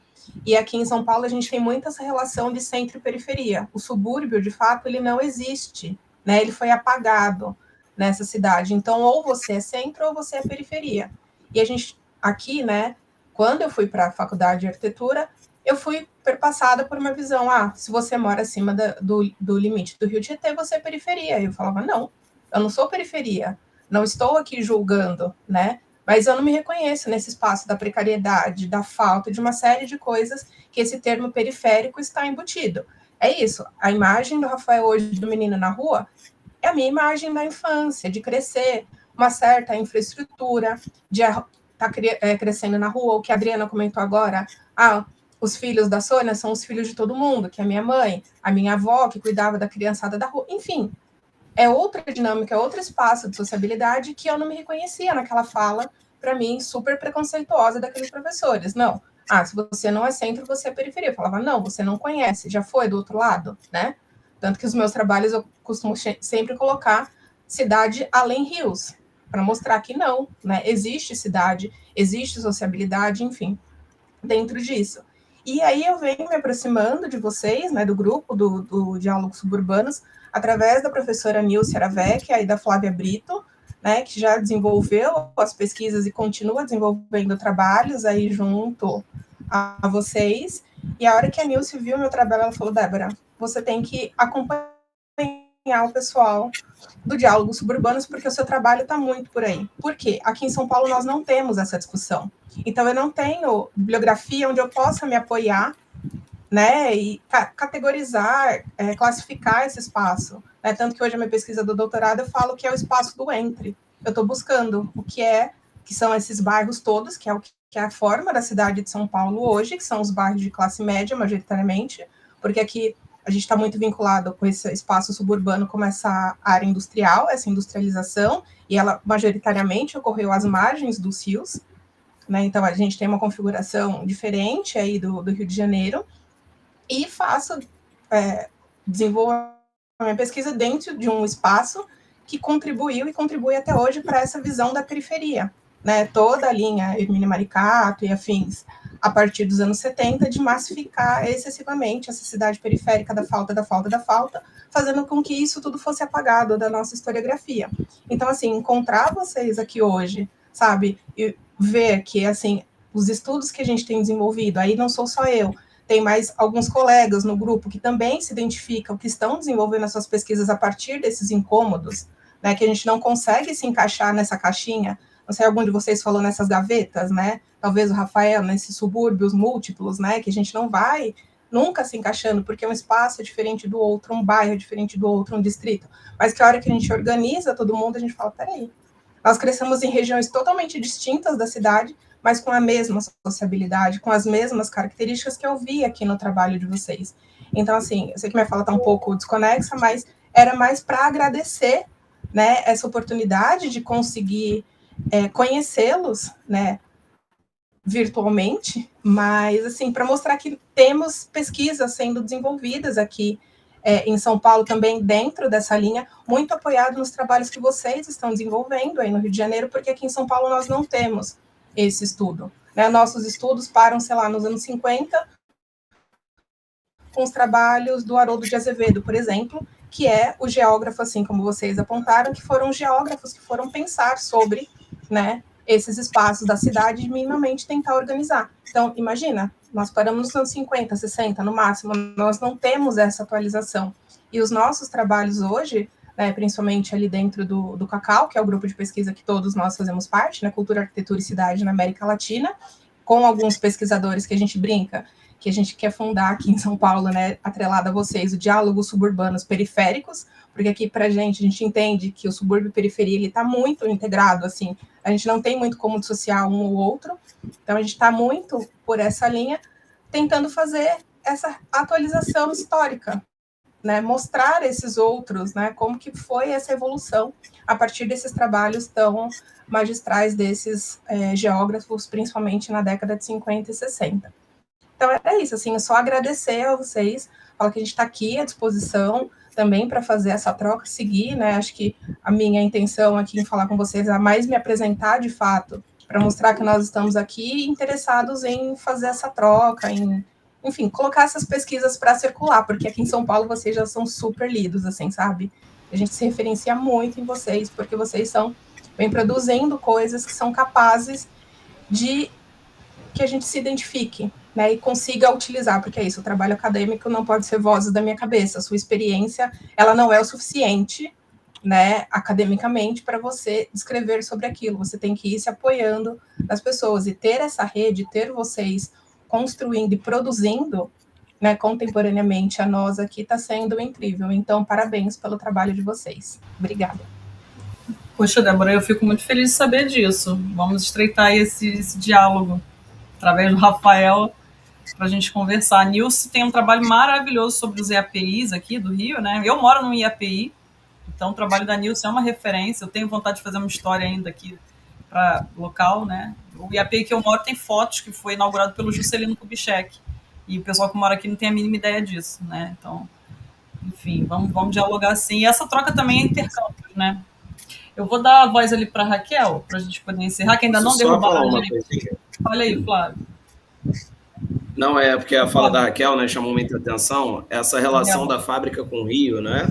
e aqui em São Paulo a gente tem muita essa relação de centro e periferia. O subúrbio, de fato, ele não existe, né, ele foi apagado nessa cidade. Então, ou você é centro ou você é periferia. E a gente, aqui, né, quando eu fui para a faculdade de arquitetura, eu fui perpassada por uma visão, se você mora acima do limite do rio Tietê, você é periferia. E eu falava, não, eu não sou periferia, não estou aqui julgando, né, mas eu não me reconheço nesse espaço da precariedade, da falta, de uma série de coisas que esse termo periférico está embutido. É isso, a imagem do Rafael hoje, do menino na rua, é a minha imagem da infância, de crescer, uma certa infraestrutura, de estar crescendo na rua, o que a Adriana comentou agora, os filhos da Sônia são os filhos de todo mundo, que é a minha mãe, a minha avó, que cuidava da criançada da rua, enfim, é outra dinâmica, é outro espaço de sociabilidade que eu não me reconhecia naquela fala, para mim, super preconceituosa daqueles professores. Não, se você não é centro, você é periferia. Eu falava, não, você não conhece, já foi do outro lado, né? Tanto que os meus trabalhos eu costumo sempre colocar cidade além rios, para mostrar que não, né? Existe cidade, existe sociabilidade, enfim, dentro disso. E aí eu venho me aproximando de vocês, né, do grupo do Diálogos Suburbanos, através da professora Nilce Aravec e da Flávia Brito, né, que já desenvolveu as pesquisas e continua desenvolvendo trabalhos aí junto a vocês. E a hora que a Nilce viu meu trabalho, ela falou: Débora, você tem que acompanhar o pessoal do Diálogos Suburbanos, porque o seu trabalho está muito por aí. Por quê? Aqui em São Paulo nós não temos essa discussão. Então, eu não tenho bibliografia onde eu possa me apoiar, né, e categorizar, classificar esse espaço. Né? Tanto que hoje a minha pesquisa do doutorado eu falo que é o espaço do entre. Eu estou buscando o que são esses bairros todos, que é a forma da cidade de São Paulo hoje, que são os bairros de classe média, majoritariamente, porque aqui a gente está muito vinculado com esse espaço suburbano, como essa área industrial, essa industrialização, e ela majoritariamente ocorreu às margens dos rios, né? Então, a gente tem uma configuração diferente aí do Rio de Janeiro, e desenvolvo a minha pesquisa dentro de um espaço que contribuiu e contribui até hoje para essa visão da periferia, né? Toda a linha Hermínio Maricato e afins, a partir dos anos 70, de massificar excessivamente essa cidade periférica da falta, fazendo com que isso tudo fosse apagado da nossa historiografia. Então, assim, encontrar vocês aqui hoje, sabe, e ver que, assim, os estudos que a gente tem desenvolvido, aí não sou só eu, tem mais alguns colegas no grupo que também se identificam, que estão desenvolvendo as suas pesquisas a partir desses incômodos, né, que a gente não consegue se encaixar nessa caixinha. Não sei, algum de vocês falou nessas gavetas, né? Talvez o Rafael, nesses subúrbios múltiplos, né? Que a gente não vai nunca se encaixando, porque um espaço é diferente do outro, um bairro é diferente do outro, um distrito. Mas que a hora que a gente organiza todo mundo, a gente fala: peraí, nós crescemos em regiões totalmente distintas da cidade, mas com a mesma sociabilidade, com as mesmas características que eu vi aqui no trabalho de vocês. Então, assim, eu sei que minha fala está um pouco desconexa, mas era mais para agradecer, né, essa oportunidade de conseguir conhecê-los, né, virtualmente, mas, assim, para mostrar que temos pesquisas sendo desenvolvidas aqui em São Paulo, também dentro dessa linha, muito apoiado nos trabalhos que vocês estão desenvolvendo aí no Rio de Janeiro, porque aqui em São Paulo nós não temos esse estudo, né? Nossos estudos param, sei lá, nos anos 50, com os trabalhos do Haroldo de Azevedo, por exemplo, que é o geógrafo, assim como vocês apontaram, que foram geógrafos que foram pensar sobre, né, esses espaços da cidade e minimamente tentar organizar. Então, imagina, nós paramos nos anos 50, 60, no máximo, nós não temos essa atualização. E os nossos trabalhos hoje, né, principalmente ali dentro do CACAU, que é o grupo de pesquisa que todos nós fazemos parte, né, Cultura, Arquitetura e Cidade na América Latina, com alguns pesquisadores que a gente brinca, que a gente quer fundar aqui em São Paulo, né, atrelado a vocês, o Diálogos Suburbanos Periféricos, porque aqui a gente entende que o subúrbio e periferia ele está muito integrado, assim, a gente não tem muito como dissociar um ou outro, então a gente está muito por essa linha, tentando fazer essa atualização histórica, né, mostrar esses outros, né, como que foi essa evolução a partir desses trabalhos tão magistrais desses geógrafos, principalmente na década de 50 e 60. Então, é isso, assim, é só agradecer a vocês, falar que a gente está aqui à disposição também para fazer essa troca, seguir, né, acho que a minha intenção aqui em falar com vocês é mais me apresentar de fato, para mostrar que nós estamos aqui interessados em fazer essa troca, enfim, colocar essas pesquisas para circular, porque aqui em São Paulo vocês já são super lidos, assim, sabe? A gente se referencia muito em vocês, porque vocês vem produzindo coisas que são capazes de que a gente se identifique, né, e consiga utilizar, porque é isso, o trabalho acadêmico não pode ser vozes da minha cabeça, a sua experiência, ela não é o suficiente, né, academicamente, para você escrever sobre aquilo, você tem que ir se apoiando nas pessoas, e ter essa rede, ter vocês construindo e produzindo, né, contemporaneamente a nós aqui, está sendo incrível, então, parabéns pelo trabalho de vocês. Obrigada. Poxa, Débora, eu fico muito feliz de saber disso, vamos estreitar esse diálogo, através do Rafael, para a gente conversar. A Nilce tem um trabalho maravilhoso sobre os IAPIs aqui do Rio, né? Eu moro num IAPI, então o trabalho da Nilce é uma referência. Eu tenho vontade de fazer uma história ainda aqui para local, né? O IAPI que eu moro tem fotos que foi inaugurado pelo Juscelino Kubitschek, e o pessoal que mora aqui não tem a mínima ideia disso, né? Então, enfim, vamos dialogar assim. E essa troca também é intercâmbio, né? Eu vou dar a voz ali para a Raquel, para a gente poder encerrar, que ainda não derrubaram. Olha aí, Flávio. Não, é porque a fala da Raquel, né, chamou muita atenção, essa relação da fábrica com o Rio, né?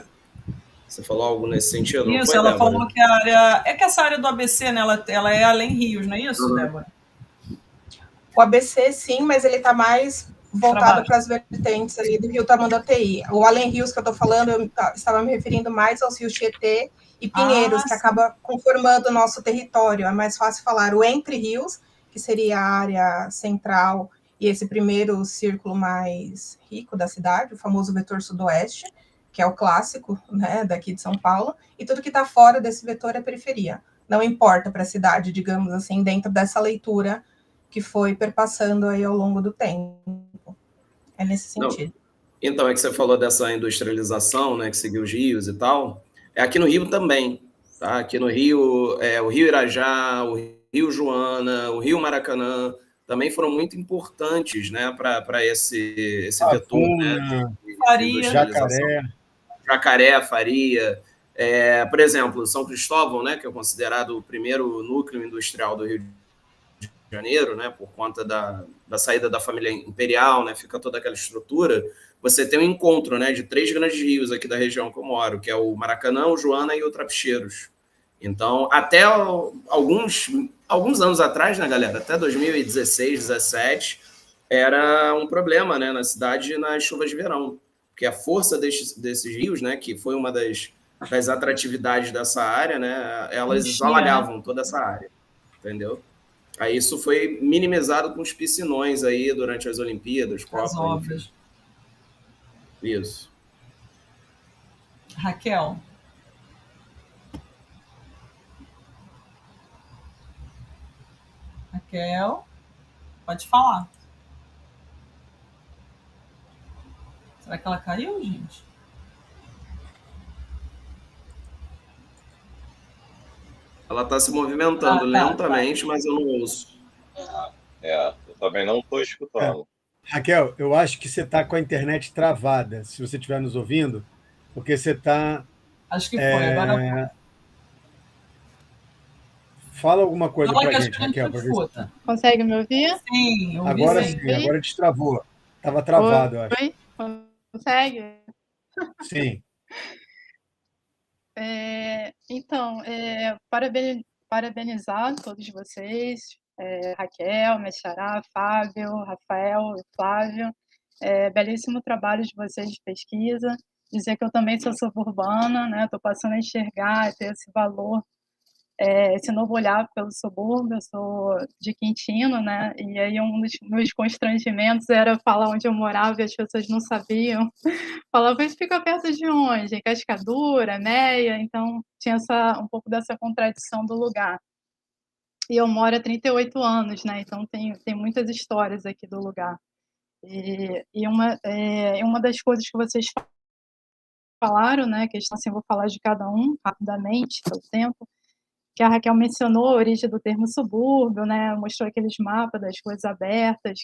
Você falou algo nesse sentido, não Isso, foi, ela Débora? falou que a área... É que essa área do ABC, né, ela é além rios, não é isso, Débora? O ABC, sim, mas ele está mais voltado para as vertentes ali do Rio Tamanduateí. O Além Rios que eu estou falando, eu estava me referindo mais aos rios Tietê e Pinheiros, que acaba conformando o nosso território. É mais fácil falar o Entre Rios, que seria a área central e esse primeiro círculo mais rico da cidade, o famoso vetor sudoeste, que é o clássico, né, daqui de São Paulo, e tudo que está fora desse vetor é periferia. Não importa para a cidade, digamos assim, dentro dessa leitura que foi perpassando aí ao longo do tempo. É nesse sentido. Não. Então, é que você falou dessa industrialização, né, que seguiu os rios e tal. É aqui no Rio também, tá? Aqui no Rio, o Rio Irajá, o Rio Joana, o Rio Maracanã, também foram muito importantes, né, para esse vetor, né, Faria, Jacaré, Faria. Por exemplo, São Cristóvão, né, que é considerado o primeiro núcleo industrial do Rio de Janeiro, né, por conta da saída da família imperial, né, fica toda aquela estrutura. Você tem um encontro, né, de 3 grandes rios aqui da região que eu moro, que é o Maracanã, o Joana e o Trapicheiros. Então, até alguns anos atrás, né, galera, até 2016, 2017, era um problema, né, na cidade nas chuvas de verão, porque a força desses rios, né, que foi uma das atratividades dessa área, né, elas alagavam toda essa área, entendeu? Aí isso foi minimizado com os piscinões aí durante as Olimpíadas, as obras. Isso. Raquel. Raquel, pode falar. Será que ela caiu, gente? Ela está se movimentando lentamente, mas eu não ouço. Eu também não estou escutando. Raquel, eu acho que você está com a internet travada, se você estiver nos ouvindo, porque você está... Acho que foi, agora... Fala alguma coisa para a gente, Raquel. Consegue me ouvir? Sim, eu agora sim, agora destravou. Estava travado, eu acho. Oi? Consegue? Sim. Então, parabenizar todos vocês, Raquel, Mexará, Fábio, Rafael, Flávio. Belíssimo trabalho de vocês de pesquisa. Dizer que eu também sou suburbana, né? Estou passando a enxergar, ter esse valor, esse novo olhar pelo subúrbio. Eu sou de Quintino, né? E aí um dos meus constrangimentos era falar onde eu morava e as pessoas não sabiam. Falava, isso fica perto de onde? Cascadura, Meia. Então tinha um pouco dessa contradição do lugar. E eu moro há 38 anos, né? Então tem muitas histórias aqui do lugar. E uma das coisas que vocês falaram, né? Questão assim, vou falar de cada um rapidamente, pelo tempo, que a Raquel mencionou a origem do termo subúrbio, né? Mostrou aqueles mapas das coisas abertas,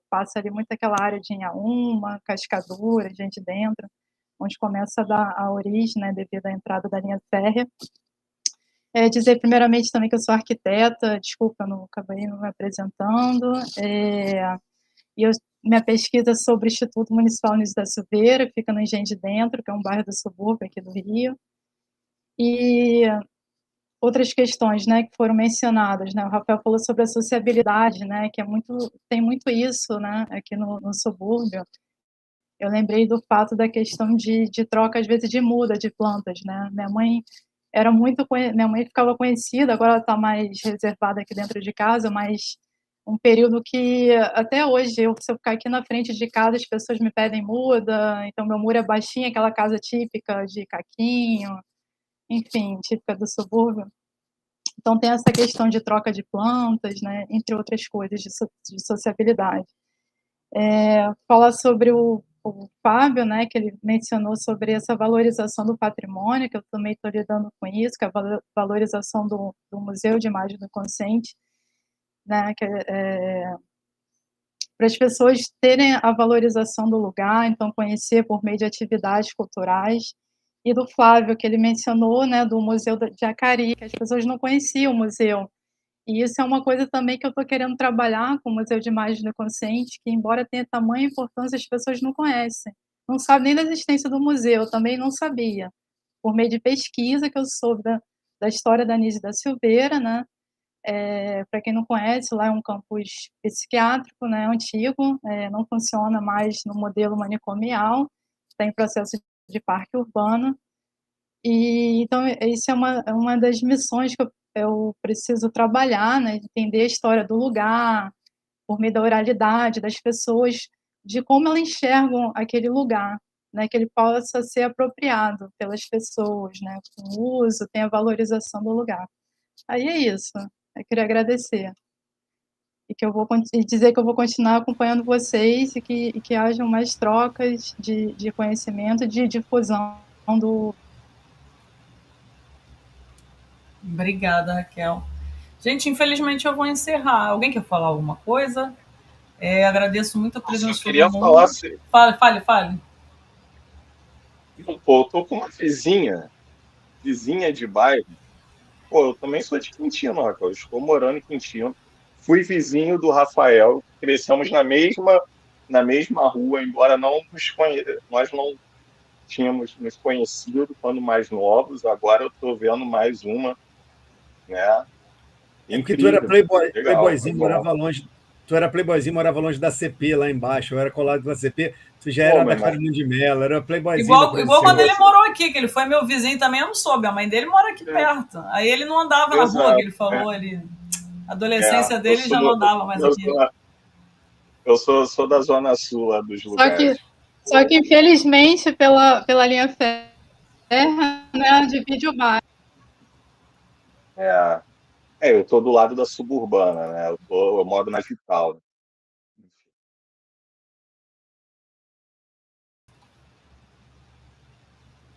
passa ali muito aquela área de Inhaúma, Cascadura, gente dentro, onde começa a dar a origem, né? Devido à entrada da linha férrea. Dizer primeiramente também que eu sou arquiteta, desculpa, não acabei me apresentando, e minha pesquisa é sobre o Instituto Municipal Niso da Silveira, que fica no Engenho de Dentro, que é um bairro do subúrbio aqui do Rio. E outras questões, né, que foram mencionadas, né, o Rafael falou sobre a sociabilidade, né, que tem muito isso, né, aqui no subúrbio. Eu lembrei do fato da questão de troca, às vezes, de muda de plantas, né, minha mãe ficava conhecida, agora ela está mais reservada aqui dentro de casa, mas um período que, até hoje, se eu ficar aqui na frente de casa, as pessoas me pedem muda, então meu muro é baixinho, aquela casa típica de caquinho, enfim, típica do subúrbio. Então tem essa questão de troca de plantas, né, entre outras coisas, de sociabilidade. Falar sobre o Fábio, né, que ele mencionou sobre essa valorização do patrimônio, que eu também estou lidando com isso, que é a valorização do Museu de Imagem do Inconsciente, né, para as pessoas terem a valorização do lugar, então conhecer por meio de atividades culturais, e do Flávio, que ele mencionou, né, do Museu de Acari, que as pessoas não conheciam o museu, E isso é uma coisa também que eu estou querendo trabalhar com o Museu de Imagem do Consciente, que embora tenha tamanha importância, as pessoas não conhecem. Não sabem nem da existência do museu, eu também não sabia. Por meio de pesquisa que eu soube da história da Anísio da Silveira, né? Para quem não conhece, lá é um campus psiquiátrico, né, antigo, não funciona mais no modelo manicomial, está em processo de parque urbano. E então isso é uma das missões que eu preciso trabalhar, né, entender a história do lugar, por meio da oralidade das pessoas, de como elas enxergam aquele lugar, né, que ele possa ser apropriado pelas pessoas, né, com o uso, tem a valorização do lugar. Aí é isso. Eu queria agradecer. E dizer que eu vou continuar acompanhando vocês e que hajam mais trocas de conhecimento, de difusão do... Obrigada, Raquel. Gente, infelizmente eu vou encerrar. Alguém quer falar alguma coisa? Agradeço muito a presença de todo mundo. Eu queria falar assim. Fale. Pô, eu tô com uma vizinha de bairro. Pô, eu também sou de Quintino, Raquel. Eu estou morando em Quintino. Fui vizinho do Rafael. Crescemos na mesma rua, embora nós não tínhamos nos conhecido quando mais novos. Agora eu estou vendo mais uma, né? Porque tu era playboyzinho, morava longe. Tu era playboyzinho, morava longe da CP lá embaixo. Eu era colado da CP. Tu já era da Carolina de Mello, era playboyzinho. Igual quando ele morou aqui, que ele foi meu vizinho também, eu não soube. A mãe dele mora aqui perto. Aí ele não andava na rua, que ele falou ali. A adolescência dele já não andava mais aqui. Eu sou da Zona Sul, lá dos lugares. Só que infelizmente, pela linha ferra, né, divide o bairro. Eu tô do lado da suburbana, né? Eu moro na Vital.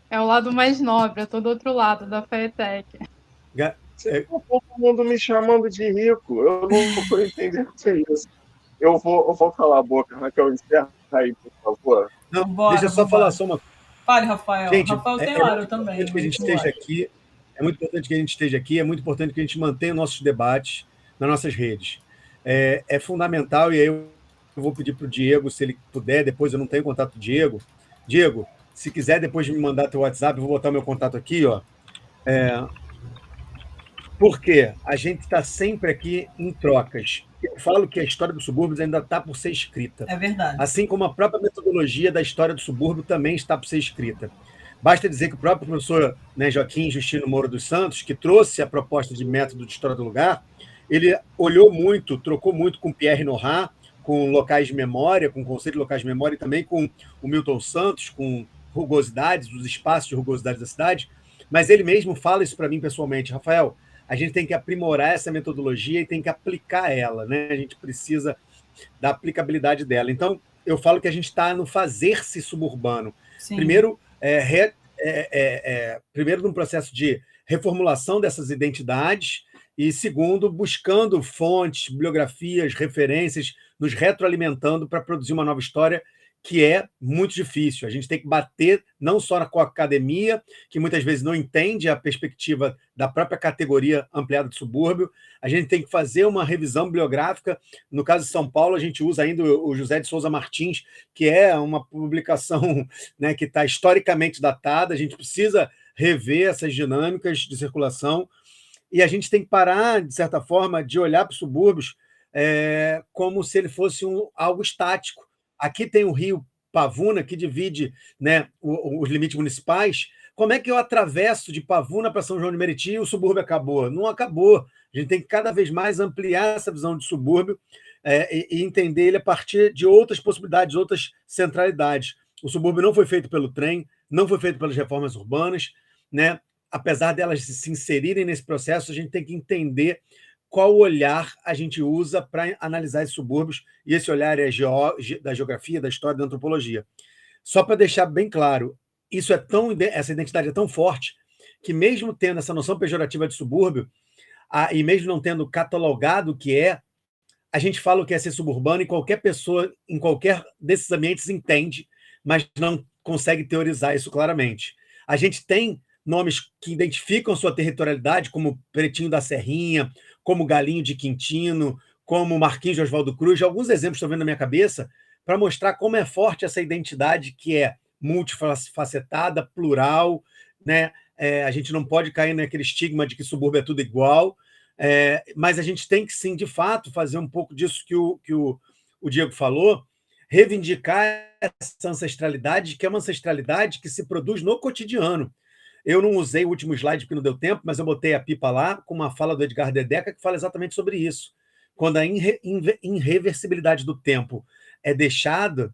É o lado mais nobre, eu tô do outro lado, da FAETEC. Todo mundo me chamando de rico. Eu não tô entendendo o que é isso. Eu vou calar a boca, Raquel, encerra aí, por favor. Não, deixa eu só falar só uma coisa. Fale, Rafael. Gente, Rafael tem hora também. Que a gente esteja aqui. É muito importante que a gente esteja aqui, é muito importante que a gente mantenha nossos debates nas nossas redes. É fundamental, e aí eu vou pedir para o Diego, se ele puder, depois eu não tenho contato com o Diego. Diego, se quiser depois de me mandar teu WhatsApp, eu vou botar meu contato aqui, ó. Porque a gente está sempre aqui em trocas. Eu falo que a história dos subúrbios ainda está por ser escrita. É verdade. Assim como a própria metodologia da história do subúrbio também está por ser escrita. Basta dizer que o próprio professor, né, Joaquim Justino Moura dos Santos, que trouxe a proposta de método de história do lugar, ele olhou muito, trocou muito com Pierre Nora, com locais de memória, com o Conselho de Locais de Memória e também com o Milton Santos, com rugosidades, os espaços de rugosidade da cidade, mas ele mesmo fala isso para mim pessoalmente. Rafael, a gente tem que aprimorar essa metodologia e tem que aplicar ela, né? A gente precisa da aplicabilidade dela. Então, eu falo que a gente está no fazer-se suburbano. Sim. Primeiro, primeiro num processo de reformulação dessas identidades e, segundo, buscando fontes, bibliografias, referências, nos retroalimentando para produzir uma nova história, que é muito difícil. A gente tem que bater não só com a academia, que muitas vezes não entende a perspectiva da própria categoria ampliada de subúrbio, a gente tem que fazer uma revisão bibliográfica. No caso de São Paulo, a gente usa ainda o José de Souza Martins, que é uma publicação, né, que está historicamente datada, a gente precisa rever essas dinâmicas de circulação, e a gente tem que parar, de certa forma, de olhar para os subúrbios como se ele fosse algo estático. Aqui tem o rio Pavuna, que divide, né, os limites municipais. Como é que eu atravesso de Pavuna para São João de Meriti e o subúrbio acabou? Não acabou. A gente tem que cada vez mais ampliar essa visão de subúrbio e entender ele a partir de outras possibilidades, outras centralidades. O subúrbio não foi feito pelo trem, não foi feito pelas reformas urbanas, né? Apesar delas se inserirem nesse processo, a gente tem que entender qual olhar a gente usa para analisar esses subúrbios, e esse olhar é da geografia, da história, da antropologia. Só para deixar bem claro, essa identidade é tão forte que, mesmo tendo essa noção pejorativa de subúrbio, e mesmo não tendo catalogado o que é, a gente fala o que é ser suburbano, e qualquer pessoa, em qualquer desses ambientes, entende, mas não consegue teorizar isso claramente. A gente tem nomes que identificam sua territorialidade, como Pretinho da Serrinha, como Galinho de Quintino, como Marquinhos de Oswaldo Cruz, alguns exemplos estou vendo na minha cabeça, para mostrar como é forte essa identidade que é multifacetada, plural, né? A gente não pode cair naquele estigma de que subúrbio é tudo igual, mas a gente tem que, sim, de fato, fazer um pouco disso que o Diego falou, reivindicar essa ancestralidade, que é uma ancestralidade que se produz no cotidiano. Eu não usei o último slide porque não deu tempo, mas eu botei a pipa lá com uma fala do Edgar Dedeca que fala exatamente sobre isso. Quando a irreversibilidade do tempo é deixada,